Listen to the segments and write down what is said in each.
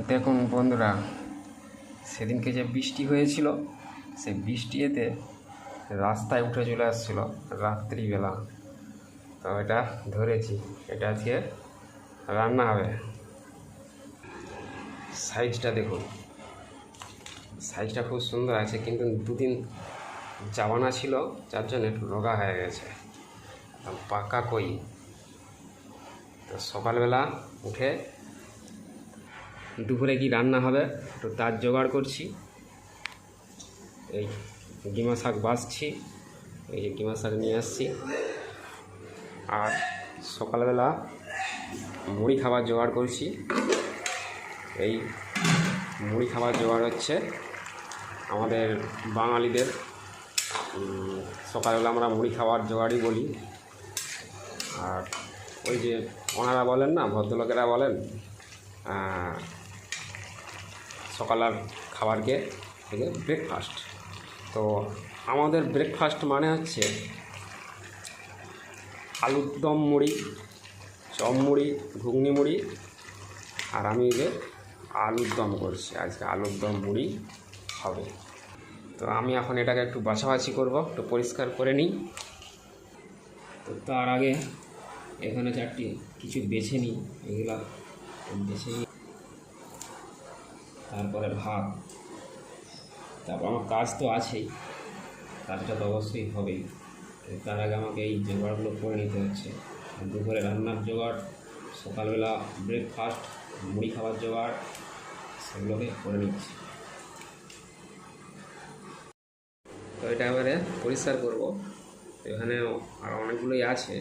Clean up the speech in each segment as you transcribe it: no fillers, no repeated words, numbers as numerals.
দেখুন বন্ধুরা, সেদিনকে যে বৃষ্টি হয়েছিল সেই বৃষ্টিতে রাস্তায় উঠে চলে আসছিল রাত্রিবেলা। তো এটা ধরেছি, এটা আজকে রান্না হবে। সাইজটা দেখুন, সাইজটা খুব সুন্দর আছে, কিন্তু দুদিন জাবানা ছিল যার জন্য একটু রোগা হয়ে গেছে, পাকা কই। তো সকালবেলা উঠে দুপুরে কি রান্না হবে একটু তার জোগাড় করছি। এই ডিমা শাক বাছছি, এই যে ডিমা শাক নিয়ে আসছি। আর সকালবেলা মুড়ি খাবার জোগাড় করছি। এই মুড়ি খাবার জোগাড় হচ্ছে আমাদের বাঙালিদের, সকালবেলা আমরা মুড়ি খাবার জোগাড়ই বলি। আর ওই যে ওনারা বলেন না, ভদ্রলোকেরা বলেন সকালের খাবারকে থেকে ব্রেকফাস্ট। তো আমাদের ব্রেকফাস্ট মানে হচ্ছে আলুর দম মুড়ি, চপ মুড়ি, ঘুগনি মুড়ি। আর আমি যে আলুর দম করছি, আজকে আলুর দম মুড়ি হবে। তো আমি এখন এটাকে একটু বাছাবাছি করব, একটু পরিষ্কার করে নিই। তো তার আগে এখানে চারটি কিছু বেছে নিই, এগুলা বেছে নিই। তারপরে ভাত, তারপর আমার কাজ তো আছেই, কাজটা তো অবশ্যই হবেই। তার আগে আমাকে এই জোগাড়গুলো করে নিতে হচ্ছে। দুপুরে রান্নার জোগাড়, সকালবেলা ব্রেকফাস্ট, মুড়ি খাবার জোগাড়, সেগুলোকে করে নিচ্ছি। তো এটা এবারে পরিষ্কার করব। তো এখানে আরও অনেকগুলোই আছে,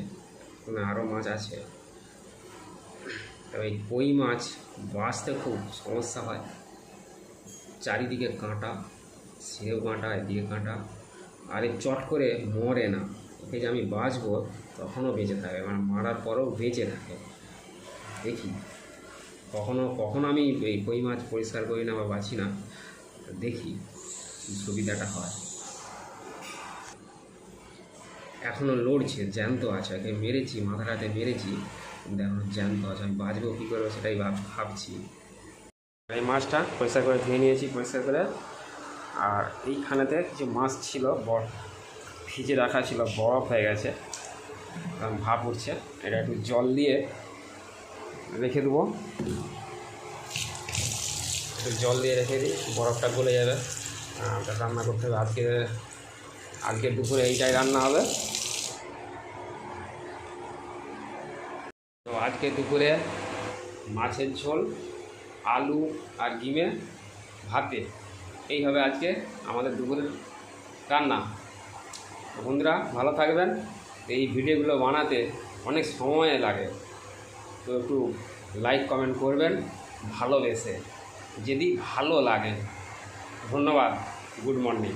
এখানে আরও মাছ আছে। তবে এই কই মাছ বাছতে খুব সমস্যা হয়, চারিদিকে কাঁটা, সেও কাঁটা, এদিকে কাঁটা, আর এই চট করে মরে না। ওকে যে আমি বাছবো তখনও বেঁচে থাকে, মানে মারার পরেও বেঁচে থাকে। দেখি কখনো আমি এই কই মাছ পরিষ্কার করি না বা বাছি না, দেখি কী সুবিধাটা হয়। এখনও লড়ছে, জ্যান্ত আছে, ওকে মেরেছি, মাথাটাতে মেরেছি, কিন্তু এখনও জ্যান্ত আছে। আমি বাছবো কী করবো সেটাই ভাবছি। এই মাছটা পরিষ্কার করে ধুয়ে নিয়েছি, পরিষ্কার করে। আর এইখানেতে কিছু মাছ ছিল, ভিজে রাখা ছিল, বরফ হয়ে গেছে, ভাপ উঠছে। এটা একটু জল দিয়ে রেখে দেবো, একটু জল দিয়ে রেখে দিই, বরফটা গলে যাবে। রান্না করতে হবে আজকে দুপুরে এইটাই রান্না হবে। তো আজকে দুপুরে মাছের ঝোল, আলু আর ডিমে ভাতে, এই হবে আজকে আমাদের দুপুরের রান্না। বন্ধুরা ভালো থাকবেন। এই ভিডিওগুলো বানাতে অনেক সময় লাগে, তো একটু লাইক কমেন্ট করবেন ভালোবেসে, যদি ভালো লাগে। ধন্যবাদ, গুড মর্নিং।